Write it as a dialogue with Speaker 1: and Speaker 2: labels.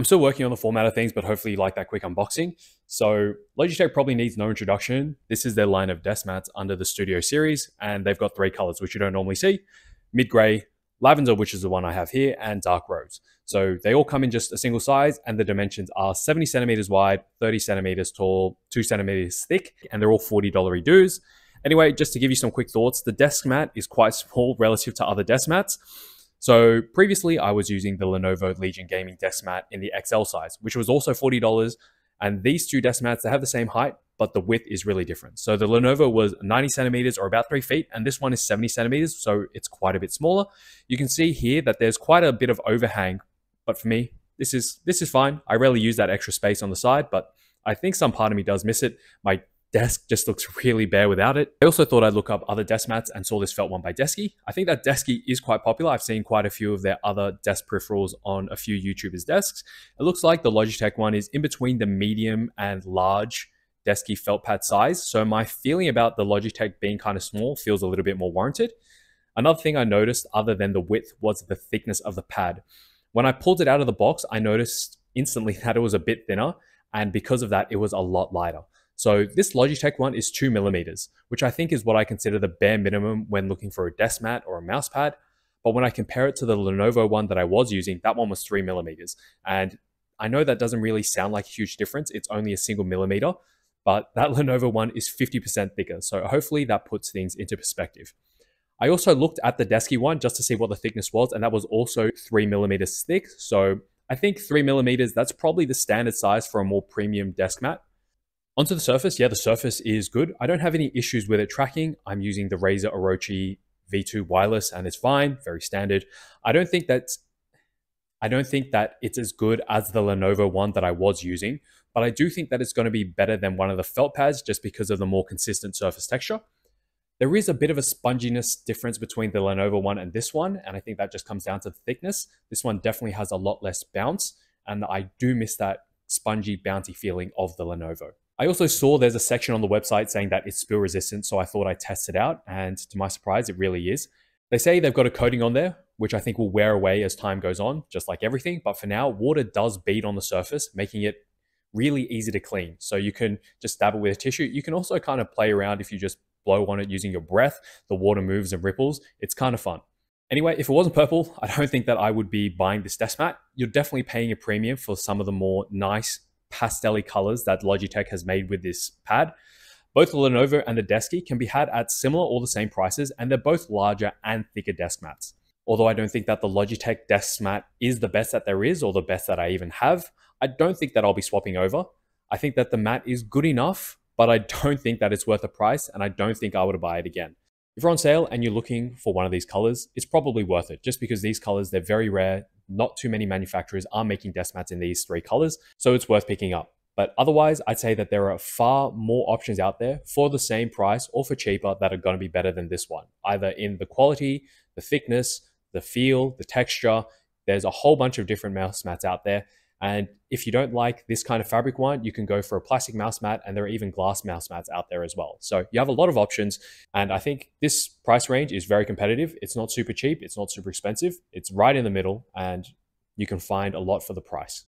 Speaker 1: I'm still working on the format of things, but hopefully you like that quick unboxing. So Logitech probably needs no introduction. This is their line of desk mats under the Studio series, and they've got three colors, which you don't normally see: mid-gray, lavender, which is the one I have here, and dark rose. So they all come in just a single size, and the dimensions are 70 centimeters wide, 30 centimeters tall, 2 centimeters thick, and they're all $40 dues. Anyway, just to give you some quick thoughts, the desk mat is quite small relative to other desk mats. So previously I was using the Lenovo Legion Gaming desk mat in the XL size, which was also $40. And these two desk mats, they have the same height, but the width is really different. So the Lenovo was 90 centimeters or about 3 feet, and this one is 70 centimeters, so it's quite a bit smaller. You can see here that there's quite a bit of overhang, but for me, this is fine. I rarely use that extra space on the side, but I think some part of me does miss it. My desk just looks really bare without it. I also thought I'd look up other desk mats and saw this felt one by Desky. I think that Desky is quite popular. I've seen quite a few of their other desk peripherals on a few YouTubers' desks. It looks like the Logitech one is in between the medium and large Desky felt pad size. So my feeling about the Logitech being kind of small feels a little bit more warranted. Another thing I noticed other than the width was the thickness of the pad. When I pulled it out of the box, I noticed instantly that it was a bit thinner, and because of that, it was a lot lighter. So this Logitech one is 2 millimeters, which I think is what I consider the bare minimum when looking for a desk mat or a mouse pad. But when I compare it to the Lenovo one that I was using, that one was 3 millimeters. And I know that doesn't really sound like a huge difference. It's only a single millimeter, but that Lenovo one is 50% thicker. So hopefully that puts things into perspective. I also looked at the Desky one just to see what the thickness was, and that was also 3 millimeters thick. So I think 3 millimeters, that's probably the standard size for a more premium desk mat. Onto the Surface, yeah, the Surface is good. I don't have any issues with it tracking. I'm using the Razer Orochi V2 wireless and it's fine, very standard. I don't think that it's as good as the Lenovo one that I was using, but I do think that it's going to be better than one of the felt pads just because of the more consistent surface texture. There is a bit of a sponginess difference between the Lenovo one and this one, and I think that just comes down to the thickness. This one definitely has a lot less bounce, and I do miss that spongy, bouncy feeling of the Lenovo. I also saw there's a section on the website saying that it's spill resistant, so I thought I'd test it out, and to my surprise, it really is. They say they've got a coating on there, which I think will wear away as time goes on, just like everything, but for now, water does bead on the surface, making it really easy to clean. So you can just dab it with a tissue. You can also kind of play around if you just blow on it using your breath. The water moves and ripples. It's kind of fun. Anyway, if it wasn't purple, I don't think that I would be buying this desk mat. You're definitely paying a premium for some of the more nice pastel-y colors that Logitech has made with this pad. Both the Lenovo and the Desky can be had at similar or the same prices, and they're both larger and thicker desk mats. Although I don't think that the Logitech desk mat is the best that there is or the best that I even have, I don't think that I'll be swapping over. I think that the mat is good enough, but I don't think that it's worth the price, and I don't think I would buy it again. If you're on sale and you're looking for one of these colors, it's probably worth it just because these colors, they're very rare. Not too many manufacturers are making desk mats in these three colors, so it's worth picking up. But otherwise, I'd say that there are far more options out there for the same price or for cheaper that are going to be better than this one, either in the quality, the thickness, the feel, the texture. There's a whole bunch of different mouse mats out there. And if you don't like this kind of fabric one, you can go for a plastic mouse mat, and there are even glass mouse mats out there as well. So you have a lot of options, and I think this price range is very competitive. It's not super cheap, it's not super expensive, it's right in the middle, and you can find a lot for the price.